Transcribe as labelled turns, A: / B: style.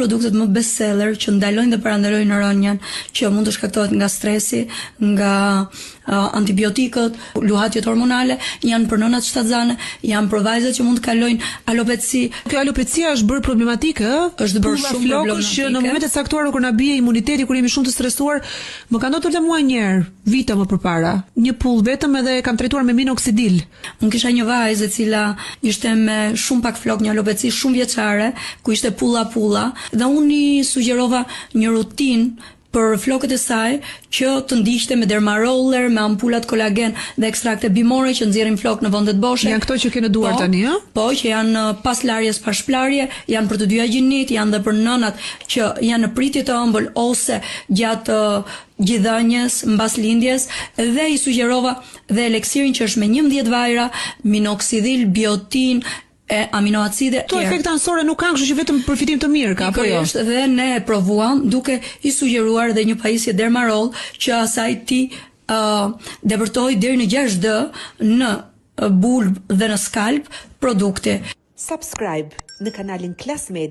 A: Produktet më bestseller që ndalojnë dhe parandalojnë rënjen, që mund të shkaktohet nga stresi, nga antibiotikët, luhatjet hormonale, janë për nënat shtatzane, janë për vajzat që mund të kalojnë alopeci.
B: Kjo alopecia është bërë problematike,
A: është bërë shumë
B: problematike. Që në momente caktuara kur na bie imuniteti, kur jemi shumë të stresuar, më ka ndodhur të mua një herë, vite më përpara, një pull vetëm edhe kam trajtuar me minoxidil.
A: Unë kisha një vajzë e cila ishte me shumë pak flok, një alopeci shumë vjeçare, ku ishte pulla, dhe unë i sugjerova një rutinë për flokët e saj që të ndiqte me dermaroller, me ampulat kolagen dhe ekstrakte bimore që nxjerrin flok në vende të boshe.
B: Janë këto që keni duar tani, ëh?
A: Po, që janë pas larjes, pas shplarje, janë për të dyja gjinit, janë dhe për nënat që janë në pritje të ëmbël ose gjatë gjithënjës, mbas lindjes, dhe i sugjerova dhe eleksirin që është me 11 vajra, minoxidil, biotin, e aminoacide.
B: Këto efekte anësore nuk kanë, kështu që vetëm përfitim të mirë ka, apo jo?
A: Dhe ne e provuam duke i sugjeruar dhe një pajisje Dermarol që asaj ti depërtoi deri në 6D në bulb dhe në skalp produkte.
C: Subscribe në kanalin Klas Media.